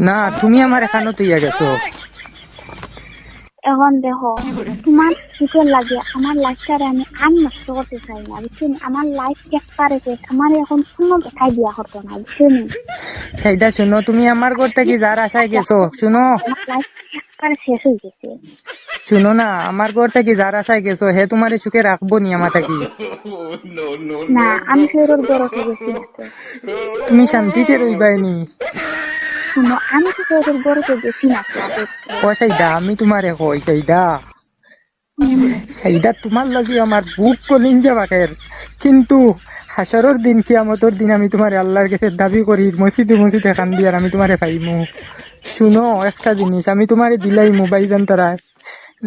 না তুমি আমার এখানে তুইয়া গেছো। এখন দেখো তোমার সুখের লাগে আমার লাইফটারে আমি আর নষ্ট করতে চাই না, বুঝছেন? আমার লাইফ একবারে শেষ, আমার এখন কোনো দেখাই দিয়া হতো না, বুঝছেন? সেইটা শুনো, তুমি আমার ঘর থেকে যার আশায় গেছো, শুনো আমার লাইফ একবারে শেষ হয়ে গেছে। শুনো না, আমার ঘর থেকে যার আশায় গেছো হে তোমার সুখে রাখবো নি আমার থাকি। না আমি ফেরত বড় হয়ে গেছি না তো। তুমি শান্তিতে রইবাইনি। শুনো আমি তো ফেরত বড় হয়ে গেছি না তো আগে। ও সেইটা আমি তোমারে কই, সেইটা তোমার লাগি আমার বুক কলিঞ্জা বাটের। কিন্তু হাসরের দিন কিয়ামতের দিন আমি তোমার আল্লাহর কাছে দাবি করি মসজিদে মসজিদে কান্দি আর আমি তোমারে পাইমু। শুনো একটা জিনিস, আমি তোমারে দিলাইমু বাইজান তারায়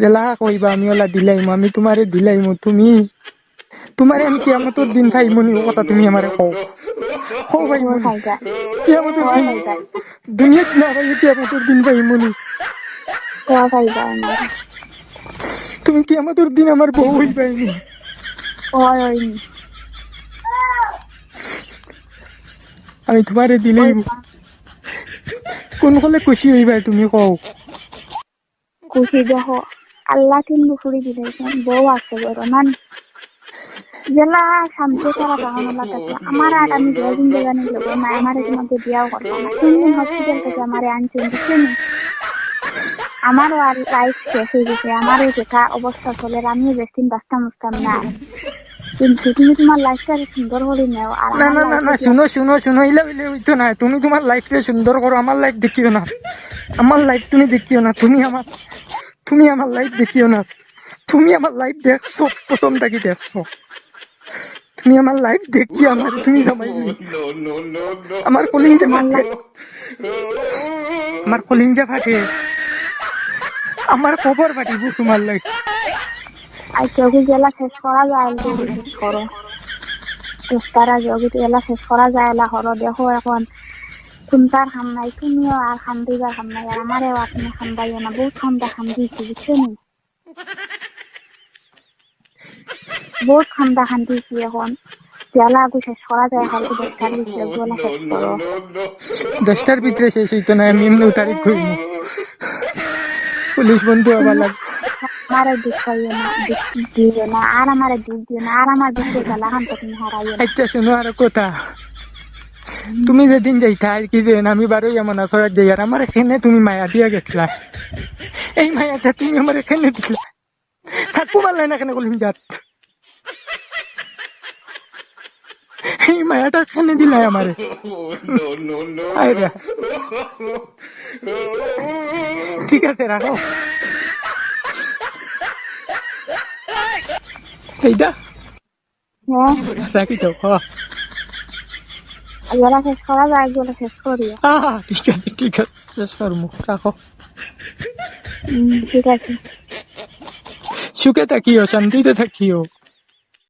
জেলা কইবা আমি ওলা দিলাইমু, আমি তোমারে দিলাইমু। তুমি তোমারে আমি কিয়ামতের দিন পাইমু নি, ও কথা তুমি আমারে কও। কও পাইমু নি কিয়ামতের দিন? দুনিয়াত না পাইলে কিয়ামতের দিন পাইমু নি? তুমি কিয়ামতের দিন আমার বউ হইবাইনি। আমি তোমারে দিলেই কোন হলে খুশি হইবাই তুমি কও? খুশি দেখো আল্লাহ কিন্তু ফুরি দিলেছেন, বউ আছে বড় মান জেলা শান্তি করা তখন লাগে আমার। আর আমি দুদিন জানি লোক না আমার তোমাকে বিয়াও করতাম না। 3 দিন হসপিটাল থেকে আমার আনছেন, বুঝছেন? আমারও আর লাইফ শেষ হয়ে গেছে, আমারও যেটা অবস্থা চলে আমিও বেশদিন বাঁচতাম বুঝতাম না। কিন্তু তুমি তোমার লাইফটা সুন্দর করে নাও। আর না না না না, শুনো শুনো শুনো, ইলা ইলে হইতো না। তুমি তোমার লাইফটা সুন্দর করো, আমার লাইফ দেখিও না। আমার লাইফ তুমি দেখিও না, তুমি আমার লাইফ দেখিও না। তুমি আমার লাইফ দেখছো, প্রথম থেকে দেখছো। তুমি আমার লাইফ দেখি আমার তুমি জামাই লইছো। আমার কলিঞ্জা ফাটে, আমার কলিঞ্জা ফাটে, আমার কবর ফাটিব তোমার লাইফ। আর যোগী জেলা শেষ করা যায় শেষ করো, তারা যোগী জেলা শেষ করা যায় না হলো। দেখো এখন তোমার খাম নাই, তুমিও আর খান দিবার খাম নাই, আর আমারও আপনি খান পাইও না। বহুত খামটা খান দিয়েছি, বুঝছেন? বহুত খামটা খান দিয়েছি। এখন জেলা আগু শেষ করা যায় হয়তো 10টার ভিতরে জেলা শেষ করো। 10টার ভিতরে শেষ হইতো না, আমি এমনি তারিখ কইমু। পুলিশ বন্ধু আবার লাগবে। আমার দুঃখ দিও না, আর আমার দুঃখ দিও না, আর আমার দুঃখের জ্বালা খান তুমি হারাইও না। আচ্ছা শুনো আর কথা, তুমি যেদিন যাইতা আর কি দেন আমি বারোই এমন আখড়ার যাই, আর আমার এখানে তুমি মায়া দিয়া গেছিলা। এই মায়াটা তুমি আমার এখানে দিলা, থাকবো পারলে না এখানে কলিম যাত। এই মায়াটা এখানে দিলাই আমারে। ঠিক আছে রাখো এইটা, রাখি তো। জেলা শেষ করা যায়, জেলা শেষ করিও। ঠিক আছে ঠিক আছে, শেষ করবো, রাখো। ঠিক আছে। সুখে থাকিও, শান্তিতে থাকিও।